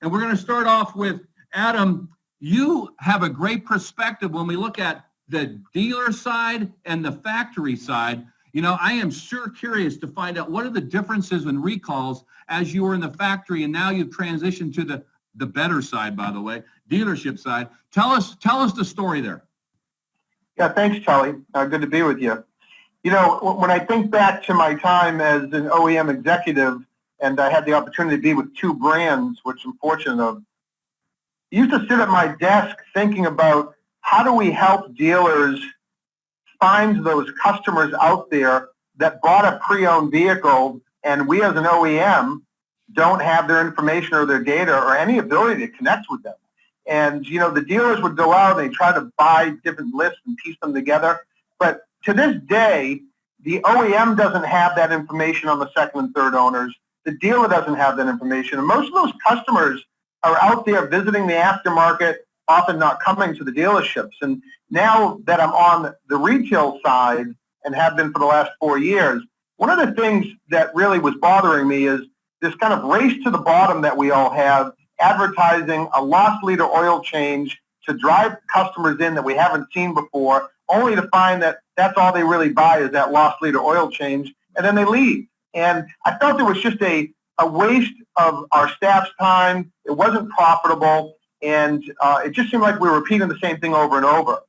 And we're going to start off with Adam. You have a great perspective when we look at the dealer side and the factory side. You know, I am sure curious to find out what are the differences in recalls as you were in the factory and now you've transitioned to the better side, by the way, dealership side. Tell us the story there. Yeah, thanks, Charlie. Good to be with you. You know, when I think back to my time as an OEM executive, and I had the opportunity to be with two brands, which I'm fortunate of, I used to sit at my desk thinking about how do we help dealers find those customers out there that bought a pre-owned vehicle and we as an OEM don't have their information or their data or any ability to connect with them. And, you know, the dealers would go out and they try to buy different lists and piece them together. But to this day, the OEM doesn't have that information on the second and third owners. The dealer doesn't have that information. And most of those customers are out there visiting the aftermarket, often not coming to the dealerships. And now that I'm on the retail side and have been for the last 4 years, one of the things that really was bothering me is this kind of race to the bottom that we all have, advertising a lost leader oil change to drive customers in that we haven't seen before, only to find that that's all they really buy is that lost leader oil change, and then they leave. And I felt it was just a waste of our staff's time. It wasn't profitable, and it just seemed like we were repeating the same thing over and over.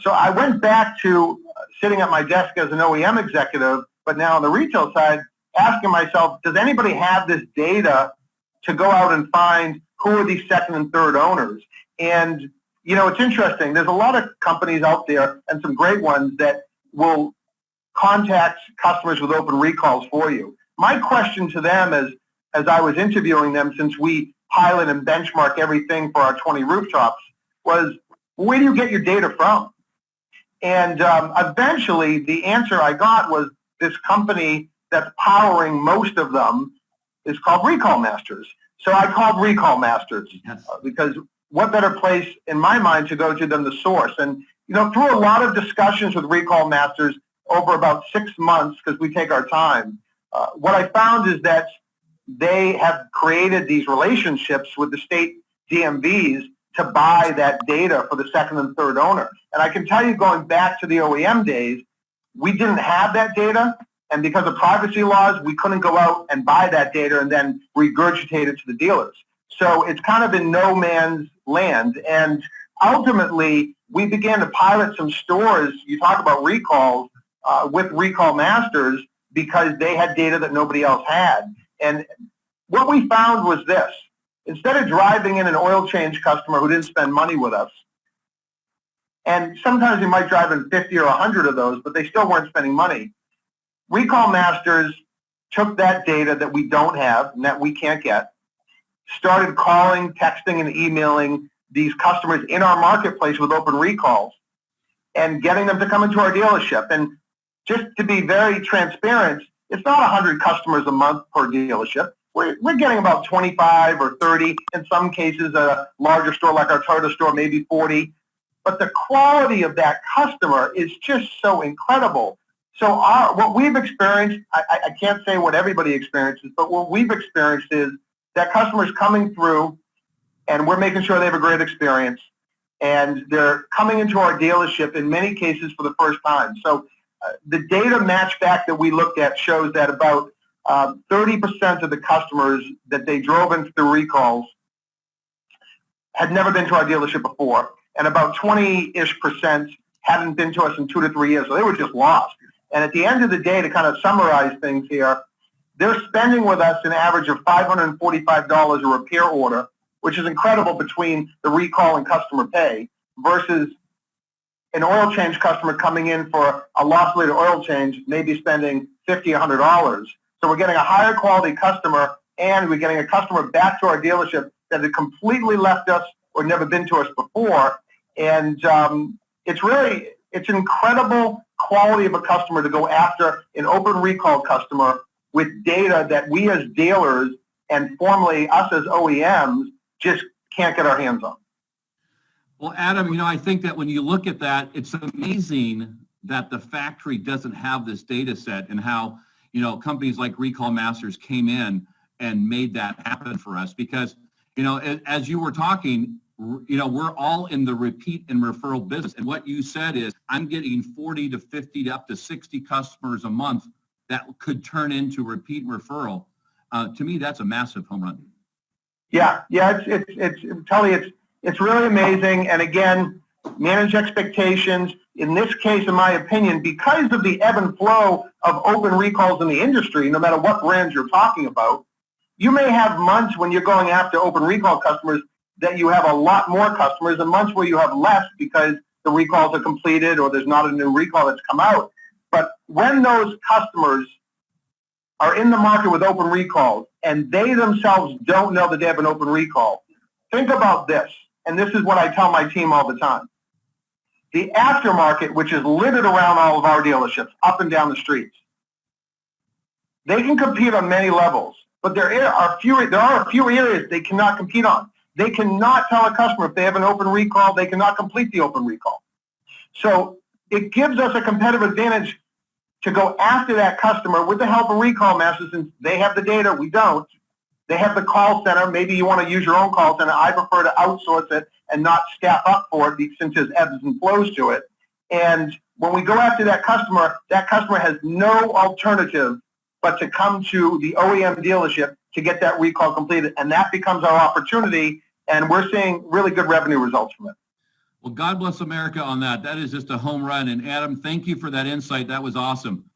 So I went back to sitting at my desk as an OEM executive, but now on the retail side, asking myself, does anybody have this data to go out and find who are these second and third owners? And, you know, it's interesting. There's a lot of companies out there and some great ones that will contact customers with open recalls for you. My question to them as I was interviewing them, since we pilot and benchmark everything for our 20 rooftops, was, where do you get your data from? And eventually the answer I got was this company that's powering most of them is called Recall Masters. So I called Recall Masters because what better place in my mind to go to than the source? And, you know, through a lot of discussions with Recall Masters over about 6 months, because we take our time, what I found is that they have created these relationships with the state DMVs to buy that data for the second and third owner. And I can tell you, going back to the OEM days, we didn't have that data. And because of privacy laws, we couldn't go out and buy that data and then regurgitate it to the dealers. So it's kind of in no man's land. And ultimately, we began to pilot some stores. You talk about recalls with Recall Masters because they had data that nobody else had. And what we found was this. Instead of driving in an oil change customer who didn't spend money with us, and sometimes you might drive in 50 or 100 of those, but they still weren't spending money, Recall Masters took that data that we don't have and that we can't get, started calling, texting, and emailing these customers in our marketplace with open recalls and getting them to come into our dealership. And just to be very transparent, it's not 100 customers a month per dealership. We're getting about 25 or 30, in some cases a larger store like our Toyota store, maybe 40. But the quality of that customer is just so incredible. So what we've experienced, I can't say what everybody experiences, but what we've experienced is that customers coming through and we're making sure they have a great experience and they're coming into our dealership in many cases for the first time. So the data match back that we looked at shows that about 30% of the customers that they drove into the recalls had never been to our dealership before, and about 20-ish% hadn't been to us in 2 to 3 years, so they were just lost. And at the end of the day, to kind of summarize things here, they're spending with us an average of $545 a repair order, which is incredible between the recall and customer pay, versus an oil change customer coming in for a lost leader oil change, maybe spending $50, $100. So we're getting a higher quality customer, and we're getting a customer back to our dealership that had completely left us or never been to us before. And it's incredible quality of a customer to go after an open recall customer with data that we as dealers and formerly us as OEMs just can't get our hands on. Well, Adam, you know, I think that when you look at that, it's amazing that the factory doesn't have this data set, and how, you know, companies like Recall Masters came in and made that happen for us. Because, You know, as you were talking, you know, we're all in the repeat and referral business. And what you said is, I'm getting 40 to 50 to up to 60 customers a month that could turn into repeat and referral. To me, that's a massive home run. Yeah, it's really amazing. And again, manage expectations. In this case, in my opinion, because of the ebb and flow of open recalls in the industry, no matter what brands you're talking about, you may have months when you're going after open recall customers that you have a lot more customers, and months where you have less because the recalls are completed or there's not a new recall that's come out. But when those customers are in the market with open recalls and they themselves don't know that they have an open recall, think about this. And this is what I tell my team all the time. The aftermarket, which is littered around all of our dealerships, up and down the streets, they can compete on many levels, but there are a few areas they cannot compete on. They cannot tell a customer if they have an open recall, they cannot complete the open recall. So it gives us a competitive advantage to go after that customer with the help of recall masters, since they have the data, we don't. They have the call center. Maybe you want to use your own call center. I prefer to outsource it and not staff up for it since there's ebbs and flows to it. And when we go after that customer has no alternative but to come to the OEM dealership to get that recall completed. And that becomes our opportunity. And we're seeing really good revenue results from it. Well, God bless America on that. That is just a home run. And Adam, thank you for that insight. That was awesome.